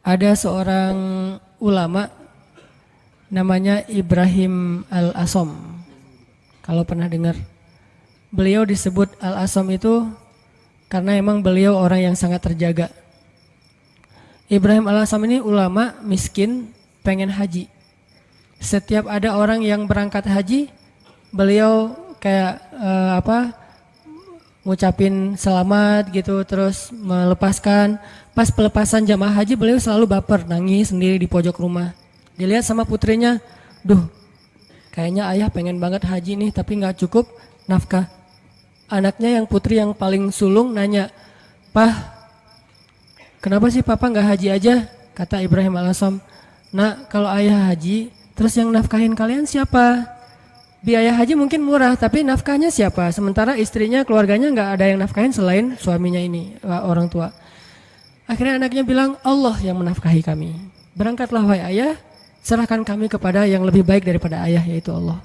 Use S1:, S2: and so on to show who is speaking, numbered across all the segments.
S1: Ada seorang ulama namanya Ibrahim Al-Asom. Kalau pernah dengar. Beliau disebut Al-Asom itu karena emang beliau orang yang sangat terjaga. Ibrahim Al-Asom ini ulama miskin pengen haji. Setiap ada orang yang berangkat haji, beliau kayak ngucapin selamat gitu, terus melepaskan. Pas pelepasan jamaah haji beliau selalu baper, nangis sendiri di pojok rumah. Dilihat sama putrinya, duh kayaknya ayah pengen banget haji nih tapi gak cukup nafkah. Anaknya yang putri yang paling sulung nanya, "Pah, kenapa sih papa gak haji aja?" Kata Ibrahim Al-Asom, "Nak, kalau ayah haji, terus yang nafkahin kalian siapa? Biaya haji mungkin murah, tapi nafkahnya siapa? Sementara istrinya, keluarganya gak ada yang nafkahin selain suaminya ini, orang tua." Akhirnya anaknya bilang, "Allah yang menafkahi kami. Berangkatlah wahai ayah, serahkan kami kepada yang lebih baik daripada ayah, yaitu Allah."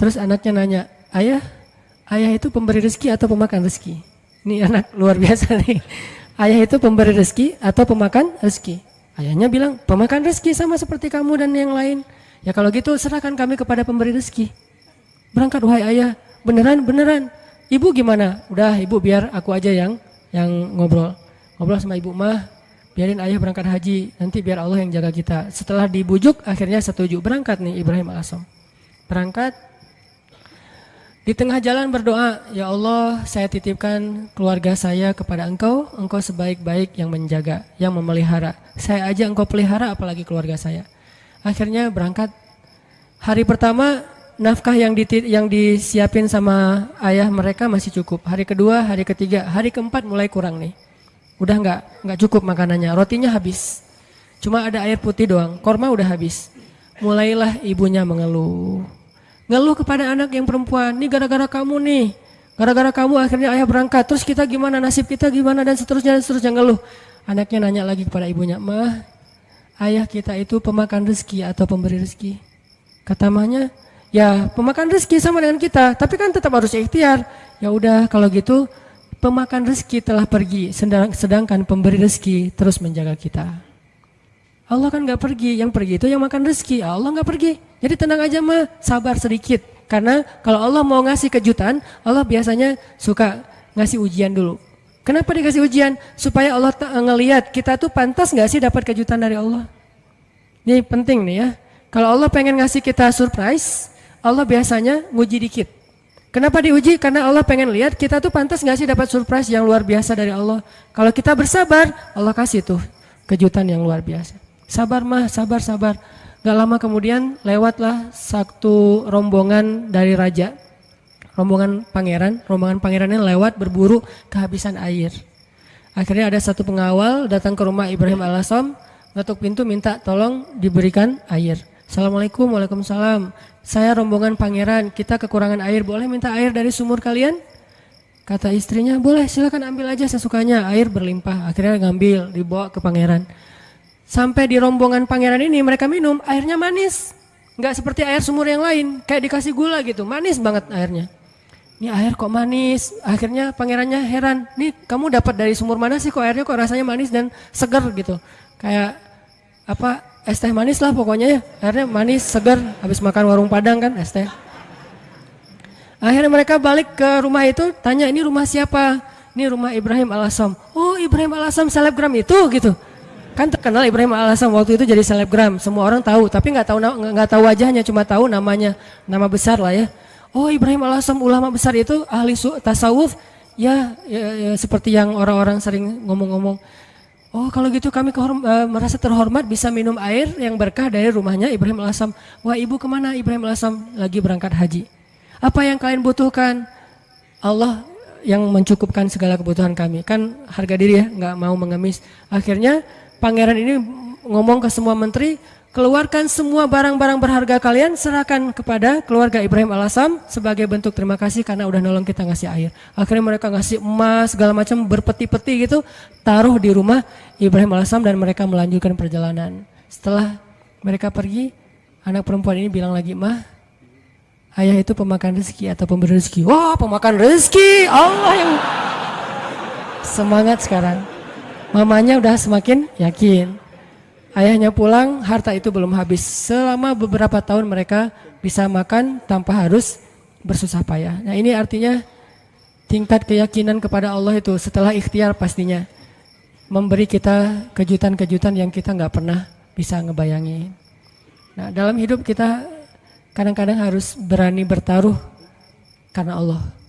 S1: Terus anaknya nanya, ayah itu pemberi rezeki atau pemakan rezeki?" Ini anak luar biasa nih. Ayah itu pemberi rezeki atau pemakan rezeki? Ayahnya bilang, pemakan rezeki sama seperti kamu dan yang lain. Ya kalau gitu serahkan kami kepada pemberi rezeki. Berangkat wahai ayah. Beneran. Ibu gimana? Udah ibu biar aku aja yang ngobrol sama ibu mah. Biarin ayah berangkat haji, nanti biar Allah yang jaga kita. Setelah dibujuk akhirnya setuju. Berangkat nih Ibrahim Al-Asom. Berangkat. Di tengah jalan berdoa, "Ya Allah, saya titipkan keluarga saya kepada Engkau. Engkau sebaik-baik yang menjaga, yang memelihara. Saya aja Engkau pelihara, apalagi keluarga saya." Akhirnya berangkat. Hari pertama nafkah yang disiapin sama ayah mereka masih cukup. Hari kedua, hari ketiga, hari keempat mulai kurang nih. Udah nggak cukup makanannya. Rotinya habis. Cuma ada air putih doang. Korma udah habis. Mulailah ibunya mengeluh. Ngeluh kepada anak yang perempuan, "Nih gara-gara kamu nih. Gara-gara kamu akhirnya ayah berangkat. Terus kita gimana, nasib kita gimana, dan seterusnya ngeluh." Anaknya nanya lagi kepada ibunya, "Mah, ayah kita itu pemakan rezeki atau pemberi rezeki?" Kata mahnya, "Ya pemakan rezeki sama dengan kita, tapi kan tetap harus ikhtiar." Ya udah kalau gitu pemakan rezeki telah pergi, sedangkan pemberi rezeki terus menjaga kita. Allah kan gak pergi, yang pergi itu yang makan rezeki, Allah gak pergi. Jadi tenang aja mah, sabar sedikit. Karena kalau Allah mau ngasih kejutan, Allah biasanya suka ngasih ujian dulu. Kenapa dikasih ujian? Supaya Allah ngelihat kita tuh pantas gak sih dapat kejutan dari Allah. Ini penting nih ya. Kalau Allah pengen ngasih kita surprise, Allah biasanya nguji dikit. Kenapa diuji? Karena Allah pengen lihat kita tuh pantas gak sih dapat surprise yang luar biasa dari Allah. Kalau kita bersabar, Allah kasih tuh kejutan yang luar biasa. Sabar mah, sabar. Gak lama kemudian lewatlah satu rombongan dari raja. Rombongan pangerannya lewat berburu kehabisan air. Akhirnya ada satu pengawal datang ke rumah Ibrahim Al-Asom, ngetuk pintu minta tolong diberikan air. "Assalamualaikum." "Waalaikumsalam. Saya rombongan pangeran, kita kekurangan air, boleh minta air dari sumur kalian?" Kata istrinya, "Boleh, silakan ambil aja sesukanya." Air berlimpah, akhirnya ngambil, dibawa ke pangeran. Sampai di rombongan pangeran ini mereka minum, airnya manis. Nggak seperti air sumur yang lain, kayak dikasih gula gitu, manis banget airnya. Ini air kok manis? Akhirnya pangerannya heran, "Nih kamu dapat dari sumur mana sih kok airnya kok rasanya manis dan segar gitu?" Kayak es teh manis lah pokoknya ya. Airnya manis, segar, habis makan warung Padang kan es teh. Akhirnya mereka balik ke rumah itu, tanya, "Ini rumah siapa?" "Ini rumah Ibrahim Al-Asom." "Oh, Ibrahim Al-Asom selebgram itu gitu." Kan terkenal Ibrahim Al-Asom waktu itu jadi selebgram, semua orang tahu, tapi nggak tahu wajahnya, cuma tahu namanya, nama besar lah ya. "Oh, Ibrahim Al-Asom ulama besar itu ahli tasawuf." Ya, seperti yang orang-orang sering ngomong-ngomong. "Oh, kalau gitu kami merasa terhormat bisa minum air yang berkah dari rumahnya Ibrahim Al-Asom." "Wah, ibu kemana?" "Ibrahim Al-Asom lagi berangkat haji." "Apa yang kalian butuhkan?" "Allah yang mencukupkan segala kebutuhan kami." Kan harga diri ya, nggak mau mengemis. Akhirnya pangeran ini ngomong ke semua menteri, "Keluarkan semua barang-barang berharga kalian, serahkan kepada keluarga Ibrahim Al-Asom sebagai bentuk terima kasih karena udah nolong kita ngasih air." Akhirnya mereka ngasih emas segala macam berpeti-peti gitu, taruh di rumah Ibrahim Al-Asom dan mereka melanjutkan perjalanan. Setelah mereka pergi, anak perempuan ini bilang lagi, "Mah, ayah itu pemakan rezeki atau pemberi rezeki?" "Wah, pemakan rezeki." Allah yang semangat sekarang. Mamanya udah semakin yakin. Ayahnya pulang, harta itu belum habis. Selama beberapa tahun mereka bisa makan tanpa harus bersusah payah. Nah ini artinya tingkat keyakinan kepada Allah itu setelah ikhtiar pastinya memberi kita kejutan-kejutan yang kita nggak pernah bisa ngebayangin. Nah dalam hidup kita kadang-kadang harus berani bertaruh karena Allah.